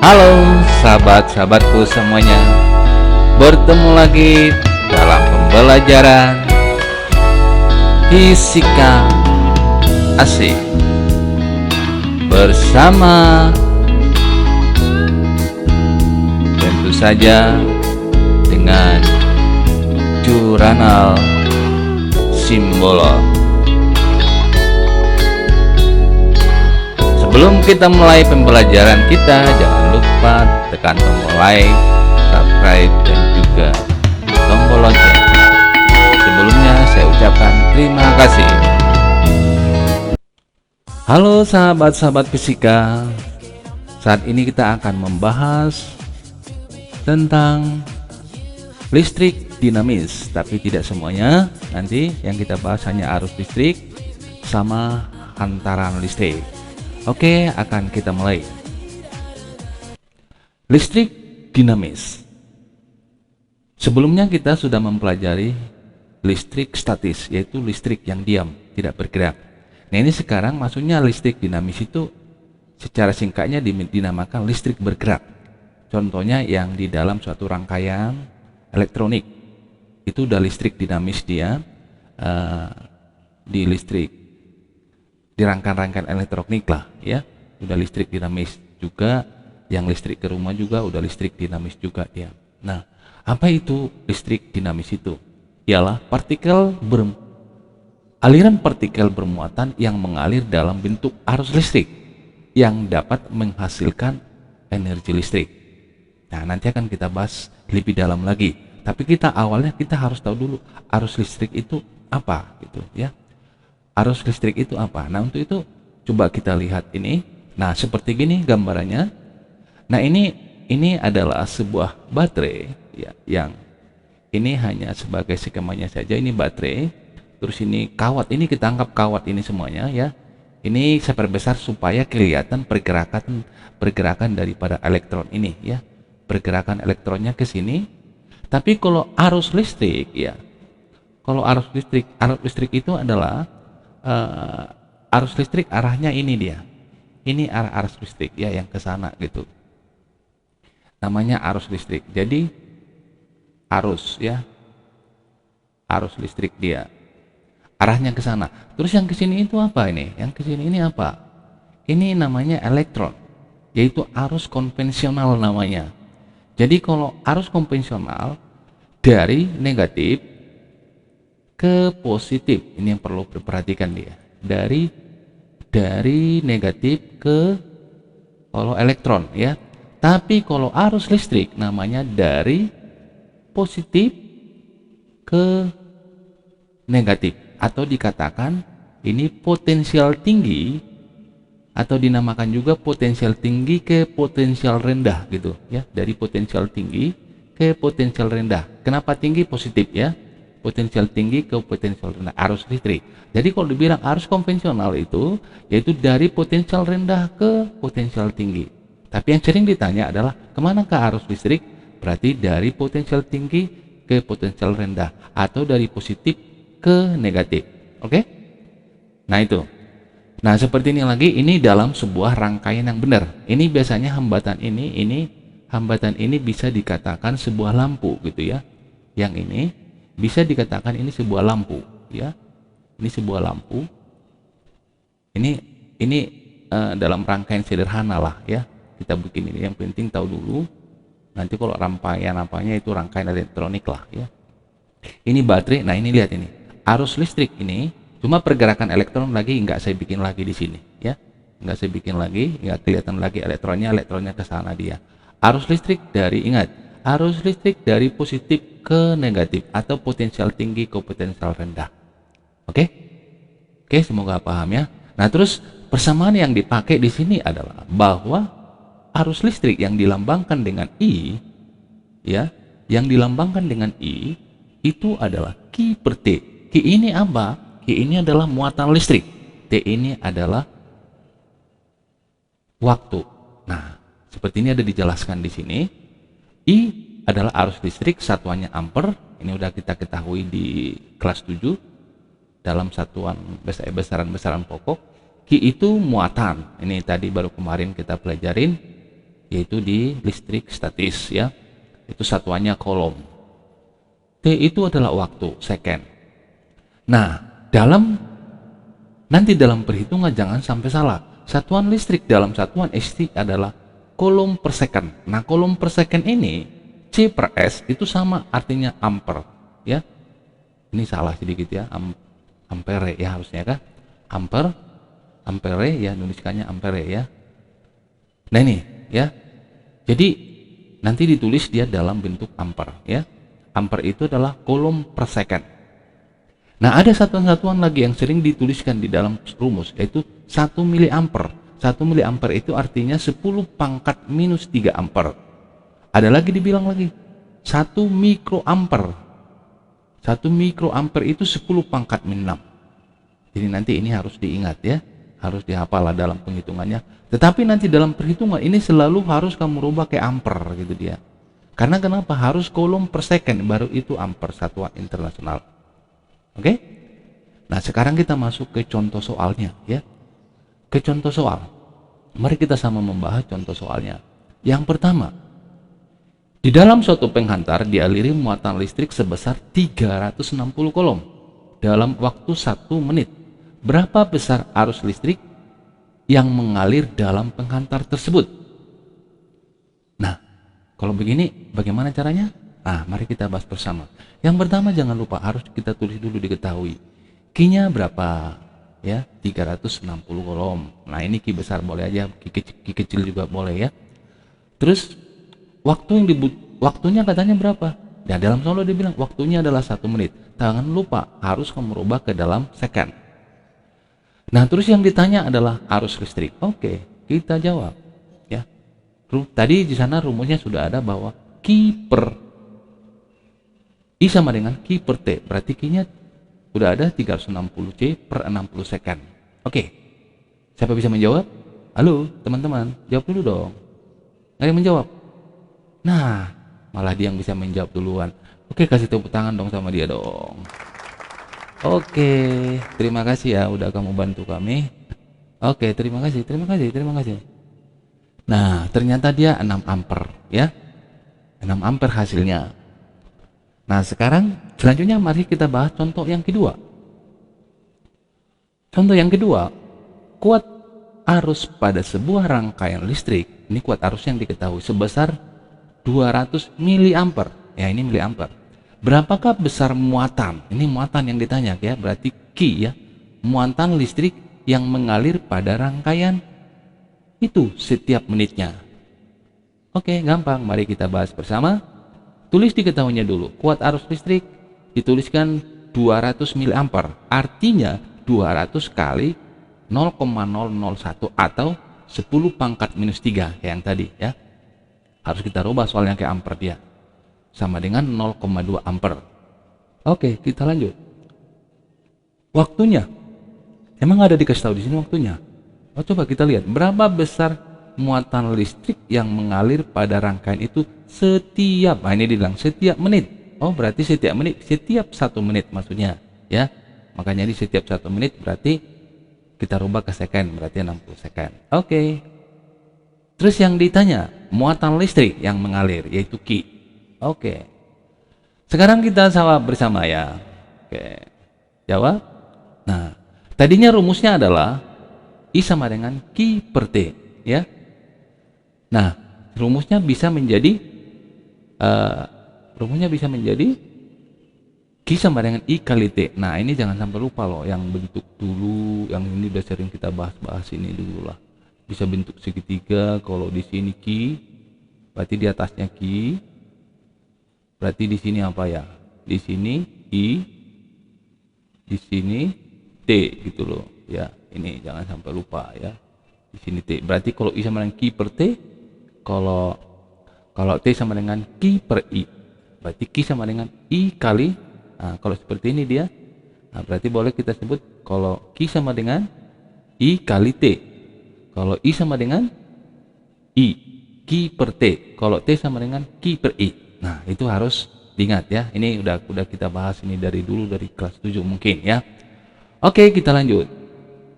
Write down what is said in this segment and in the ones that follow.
Halo sahabat-sahabatku semuanya, bertemu lagi dalam pembelajaran fisika asik bersama tentu saja dengan Jurnal Simbolon. Sebelum kita mulai pembelajaran kita, jangan lupa tekan tombol like, subscribe, dan juga tombol lonceng. Sebelumnya saya ucapkan terima kasih. Halo sahabat-sahabat fisika, saat ini kita akan membahas tentang listrik dinamis, tapi tidak semuanya. Nanti yang kita bahas hanya arus listrik sama hantaran listrik. Oke, akan kita mulai. Listrik dinamis. Sebelumnya kita sudah mempelajari listrik statis, yaitu listrik yang diam, tidak bergerak. Nah, ini sekarang maksudnya listrik dinamis itu secara singkatnya dinamakan listrik bergerak. Contohnya yang di dalam suatu rangkaian elektronik, itu udah listrik dinamis dia, di rangkaian elektronik lah ya, udah listrik dinamis juga. Yang listrik ke rumah juga udah listrik dinamis juga ya. Nah, apa itu listrik dinamis itu? Ialah aliran partikel bermuatan yang mengalir dalam bentuk arus listrik yang dapat menghasilkan energi listrik. Nah, nanti akan kita bahas lebih dalam lagi, tapi awalnya kita harus tahu dulu arus listrik itu apa gitu ya. Arus listrik itu apa? Nah, untuk itu coba kita lihat ini. Nah, seperti gini gambarannya. Nah, ini adalah sebuah baterai ya, yang ini hanya sebagai skemanya saja. Ini baterai. Terus ini kawat. Ini kita anggap kawat ini semuanya ya. Ini saya perbesar supaya kelihatan pergerakan daripada elektron ini ya. Pergerakan elektronnya ke sini. Tapi kalau arus listrik ya. Kalau arus listrik itu adalah arus listrik arahnya ini dia. Ini arus listrik ya, yang ke sana gitu. Namanya arus listrik. Jadi arus ya. Arus listrik dia. Arahnya ke sana. Terus yang ke sini itu apa ini? Yang ke sini ini apa? Ini namanya elektron. Yaitu arus konvensional namanya. Jadi kalau arus konvensional dari negatif ke positif, ini yang perlu diperhatikan dia. Dari negatif ke kalau elektron ya. Tapi kalau arus listrik namanya dari positif ke negatif, atau dikatakan ini potensial tinggi, atau dinamakan juga potensial tinggi ke potensial rendah gitu ya. Dari potensial tinggi ke potensial rendah. Kenapa tinggi? Positif ya. Potensial tinggi ke potensial rendah, arus listrik. Jadi kalau dibilang arus konvensional itu yaitu dari potensial rendah ke potensial tinggi. Tapi yang sering ditanya adalah kemana ke arus listrik? Berarti dari potensial tinggi ke potensial rendah, atau dari positif ke negatif. Oke? Nah itu. Nah seperti ini lagi, ini dalam sebuah rangkaian yang benar. Ini biasanya hambatan ini bisa dikatakan sebuah lampu gitu ya. Yang ini bisa dikatakan ini sebuah lampu ya. Ini sebuah lampu. Ini dalam rangkaian sederhana lah ya. Kita bikin ini, yang penting tahu dulu. Nanti kalau rangkaian apanya itu rangkaian elektronik lah ya. Ini baterai. Nah, ini lihat ini. Arus listrik ini cuma pergerakan elektron lagi nggak saya bikin lagi di sini ya. Nggak saya bikin lagi, nggak kelihatan lagi elektronnya ke sana dia. Arus listrik arus listrik dari positif ke negatif, atau potensial tinggi ke potensial rendah. Oke, semoga paham ya. Nah, terus persamaan yang dipakai di sini adalah bahwa arus listrik yang dilambangkan dengan I, ya, yang dilambangkan dengan I itu adalah Q per T. Q ini apa? Q ini adalah muatan listrik. T ini adalah waktu. Nah, seperti ini ada dijelaskan di sini. I adalah arus listrik, satuannya ampere. Ini udah kita ketahui di kelas 7 dalam satuan besaran pokok. Q itu muatan. Ini tadi baru kemarin kita pelajarin. yaitu di listrik statis ya. Itu satuannya coulomb. T itu adalah waktu, second. Nah, nanti dalam perhitungan jangan sampai salah. Satuan listrik dalam satuan ST adalah coulomb per second. Nah, coulomb per second ini C per S itu sama artinya ampere ya. Ini salah sedikit ya, ampere ya harusnya kan? Ampere ya, nuliskannya ampere ya. Nah ini ya. Jadi nanti ditulis dia dalam bentuk ampere ya. Ampere itu adalah coulomb per second. Nah, ada satuan-satuan lagi yang sering dituliskan di dalam rumus, yaitu 1 miliampere. 1 miliampere itu artinya 10 pangkat minus 3 ampere. Ada lagi dibilang lagi, 1 mikroampere. 1 mikroampere itu 10 pangkat min 6. Jadi nanti ini harus diingat ya, harus dihafal dalam penghitungannya. Tetapi nanti dalam perhitungan ini selalu harus kamu rubah ke ampere gitu dia. Karena kenapa? Harus coulomb per second, baru itu ampere, satuan internasional. Oke? Nah, sekarang kita masuk ke contoh soalnya ya. Ke contoh soal. Mari kita sama membahas contoh soalnya. Yang pertama, di dalam suatu penghantar dialiri muatan listrik sebesar 360 coulomb dalam waktu 1 menit. Berapa besar arus listrik yang mengalir dalam penghantar tersebut? Nah, kalau begini bagaimana caranya? Nah, mari kita bahas bersama. Yang pertama jangan lupa harus kita tulis dulu diketahui. Q-nya berapa? Ya, 360 coulomb. Nah, ini Q besar boleh aja, Q kecil juga boleh ya. Terus waktunya katanya berapa? Nah, dalam soal dia bilang waktunya adalah 1 menit. Jangan lupa harus kamu rubah ke dalam second. Nah, terus yang ditanya adalah arus listrik. Oke, kita jawab ya. Tadi di sana rumusnya sudah ada bahwa Q per I sama dengan Q per T. Berarti Q-nya udah ada 360 C per 60 second. Oke. Siapa bisa menjawab? Halo, teman-teman, jawab dulu dong. Nggak ada yang menjawab. Nah, malah dia yang bisa menjawab duluan. Oke, kasih tepuk tangan dong sama dia dong. Oke, terima kasih ya udah kamu bantu kami. Oke, terima kasih. Nah, ternyata dia 6 ampere ya. 6 ampere hasilnya. Nah, sekarang selanjutnya mari kita bahas contoh yang kedua. Contoh yang kedua, kuat arus pada sebuah rangkaian listrik. Ini kuat arus yang diketahui sebesar 200 miliampere. Ya, ini miliampere. Berapakah besar muatan? Ini muatan yang ditanya ya, berarti Q ya. Muatan listrik yang mengalir pada rangkaian itu setiap menitnya. Oke, gampang. Mari kita bahas bersama. Tulis diketahuinya dulu. Kuat arus listrik dituliskan 200 miliampere. Artinya 200 kali 0,001 atau 10 pangkat minus 3 kayak yang tadi ya. Harus kita rubah soalnya ke ampere dia. Sama dengan 0,2 ampere. Oke, kita lanjut. Waktunya. Emang ada dikasih tahu di sini waktunya? Oh, coba kita lihat berapa besar muatan listrik yang mengalir pada rangkaian itu setiap, nah ini dibilang setiap menit. Oh, berarti setiap menit, setiap 1 menit maksudnya ya. Makanya di setiap 1 menit berarti kita rubah ke second, berarti 60 second. Oke. Terus yang ditanya muatan listrik yang mengalir yaitu Q. Oke. Sekarang kita jawab bersama ya. Oke. Jawab. Nah, tadinya rumusnya adalah I sama dengan Q per T ya. Nah, rumusnya bisa menjadi Q sama dengan I kali T. Nah, ini jangan sampai lupa loh yang bentuk dulu, yang ini udah sering kita bahas ini dulu lah. Bisa bentuk segitiga, kalau di sini Q, berarti di atasnya Q. Berarti di sini apa ya? Di sini I, di sini T gitu loh. Ya, ini jangan sampai lupa ya. Di sini T. Berarti kalau I sama dengan Q per T, kalau T sama dengan Q per I, berarti Q sama dengan I kali. Nah, kalau seperti ini dia, nah berarti boleh kita sebut kalau Q sama dengan I kali T. Kalau I sama dengan I, Q per T. Kalau T sama dengan Q per I. Nah, itu harus diingat ya. Ini udah kita bahas ini dari dulu, dari kelas 7 mungkin ya. Oke, kita lanjut.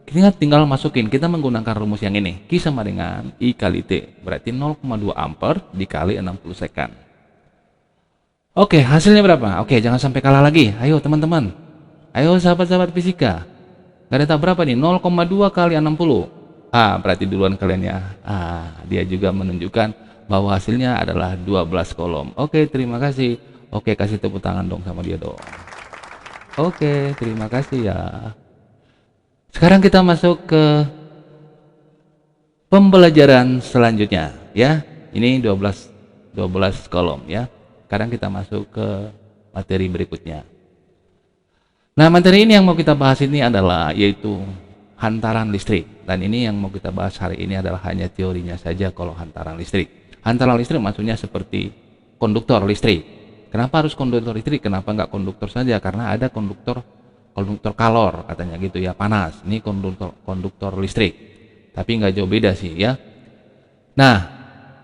Kita tinggal masukin, kita menggunakan rumus yang ini. Q sama dengan I kali T. Berarti 0,2 ampere dikali 60 second. Oke, hasilnya berapa? Oke, jangan sampai kalah lagi. Ayo teman-teman. Ayo sahabat-sahabat fisika. Gak ada tak berapa nih? 0,2 kali 60. Berarti duluan kalian ya. Dia juga menunjukkan bahwa hasilnya adalah 12 kolom. Oke, terima kasih. Oke, kasih tepuk tangan dong sama dia dong. Oke, terima kasih ya. Sekarang kita masuk ke pembelajaran selanjutnya ya. Ini 12 kolom ya. Sekarang kita masuk ke materi berikutnya. Nah, materi ini yang mau kita bahas ini adalah yaitu hantaran listrik. Dan ini yang mau kita bahas hari ini adalah hanya teorinya saja kalau hantaran listrik. Hantaran listrik maksudnya seperti konduktor listrik. Kenapa harus konduktor listrik? Kenapa nggak konduktor saja? Karena ada konduktor kalor katanya gitu ya, panas. Ini konduktor listrik. Tapi nggak jauh beda sih ya. Nah,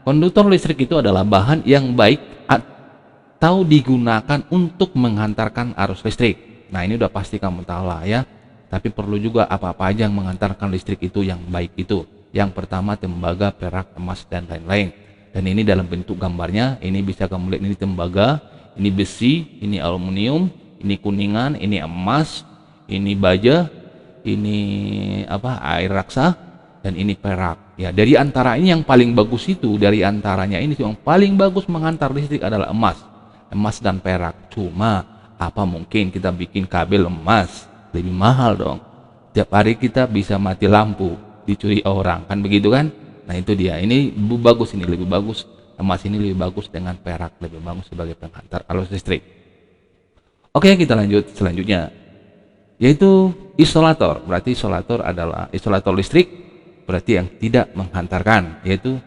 konduktor listrik itu adalah bahan yang baik atau digunakan untuk menghantarkan arus listrik. Nah, ini udah pasti kamu tahu lah ya. Tapi perlu juga apa-apa aja yang menghantarkan listrik itu yang baik itu. Yang pertama tembaga, perak, emas, dan lain-lain. Dan ini dalam bentuk gambarnya, ini bisa kamu lihat, ini tembaga, ini besi, ini aluminium, ini kuningan, ini emas, ini baja, ini air raksa, dan ini perak. Ya, dari antara ini yang paling bagus itu, dari antaranya ini yang paling bagus menghantar listrik adalah emas dan perak. Cuma apa mungkin kita bikin kabel emas? Lebih mahal dong. Tiap hari kita bisa mati lampu, dicuri orang, kan begitu kan? Nah itu dia, ini bagus, ini lebih bagus, emas ini lebih bagus dengan perak, lebih bagus sebagai penghantar arus listrik. Oke, kita lanjut selanjutnya, yaitu isolator. Berarti isolator adalah isolator listrik, berarti yang tidak menghantarkan, yaitu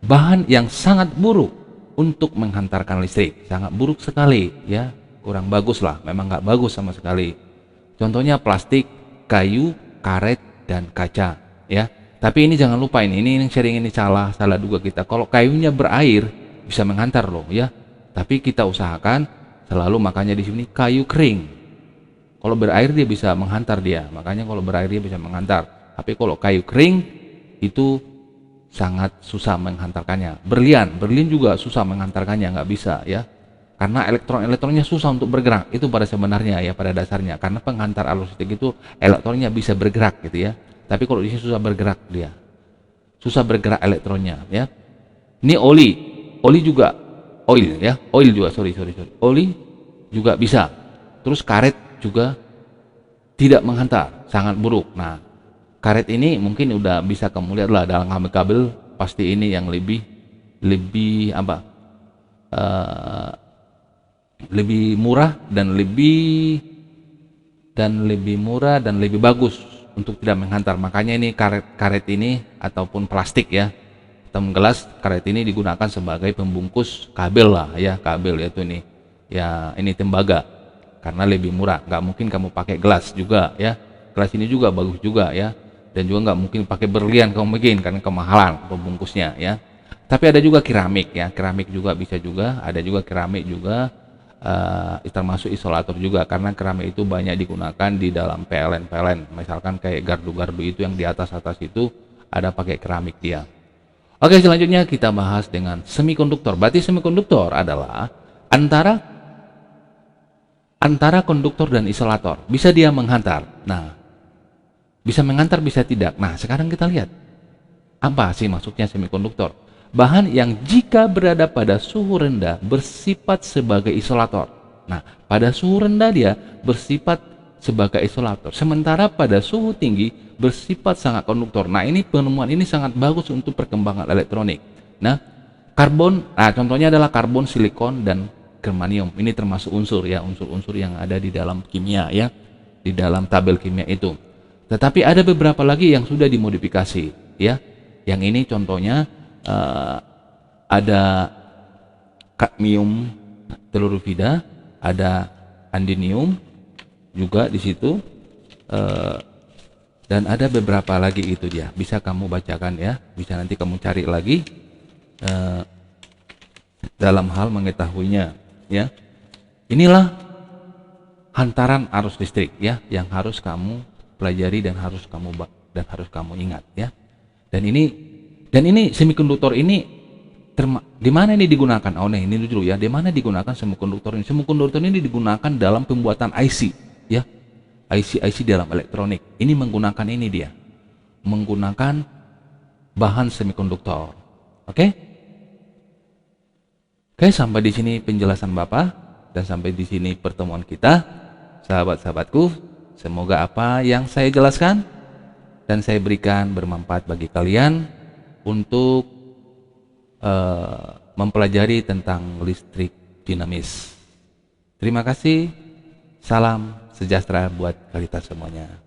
bahan yang sangat buruk untuk menghantarkan listrik, sangat buruk sekali ya, kurang bagus lah, memang nggak bagus sama sekali. Contohnya plastik, kayu, karet, dan kaca ya. Tapi ini jangan lupa, ini yang sering ini salah duga kita. Kalau kayunya berair bisa menghantar loh ya. Tapi kita usahakan selalu, makanya di sini kayu kering. Kalau berair dia bisa menghantar dia. Makanya kalau berair dia bisa menghantar. Tapi kalau kayu kering itu sangat susah menghantarkannya. Berlian juga susah menghantarkannya, nggak bisa ya. Karena elektronnya susah untuk bergerak. Itu pada sebenarnya ya, pada dasarnya. Karena penghantar arus listrik itu elektronnya bisa bergerak gitu ya. Tapi kalau di sini susah bergerak dia. Susah bergerak elektronnya ya. Ini oli juga, oil juga, sorry. Oli juga bisa. Terus karet juga tidak menghantar, sangat buruk. Nah, karet ini mungkin udah bisa kamu lihat lah dalam kabel, pasti ini yang lebih murah dan lebih bagus untuk tidak menghantar. Makanya ini karet ini ataupun plastik ya, atau gelas, karet ini digunakan sebagai pembungkus kabel lah ya, kabel yaitu ini ya, ini tembaga karena lebih murah. Nggak mungkin kamu pakai gelas juga ya, gelas ini juga bagus juga ya, dan juga nggak mungkin pakai berlian kamu bikin karena kemahalan pembungkusnya ya. Tapi ada juga keramik ya, keramik juga bisa juga, ada juga keramik juga termasuk isolator juga, karena keramik itu banyak digunakan di dalam PLN, misalkan kayak gardu-gardu itu yang di atas itu ada pakai keramik dia. Oke, selanjutnya kita bahas dengan semikonduktor. Berarti semikonduktor adalah antara konduktor dan isolator, bisa dia menghantar. Nah, bisa menghantar bisa tidak. Nah, sekarang kita lihat apa sih maksudnya semikonduktor. Bahan yang jika berada pada suhu rendah bersifat sebagai isolator. Nah, pada suhu rendah dia bersifat sebagai isolator. Sementara pada suhu tinggi bersifat sangat konduktor. Nah, ini penemuan ini sangat bagus untuk perkembangan elektronik. Nah, contohnya adalah karbon, silikon, dan germanium. Ini termasuk unsur ya, unsur-unsur yang ada di dalam kimia ya, di dalam tabel kimia itu. Tetapi ada beberapa lagi yang sudah dimodifikasi ya. Yang ini contohnya ada kadmium telurufida, ada andinium juga di situ, dan ada beberapa lagi, itu dia, bisa kamu bacakan ya, bisa nanti kamu cari lagi dalam hal mengetahuinya ya. Inilah hantaran arus listrik ya yang harus kamu pelajari dan harus kamu ingat ya. Dan ini semikonduktor ini di mana ini digunakan? Oh, nah ini dulu ya. Di mana digunakan semikonduktor ini? Semikonduktor ini digunakan dalam pembuatan IC ya. IC dalam elektronik. Ini menggunakan ini dia. Menggunakan bahan semikonduktor. Oke? Oke, sampai di sini penjelasan Bapak dan sampai di sini pertemuan kita. Sahabat-sahabatku, semoga apa yang saya jelaskan dan saya berikan bermanfaat bagi kalian untuk mempelajari tentang listrik dinamis. Terima kasih. Salam sejahtera buat kita semuanya.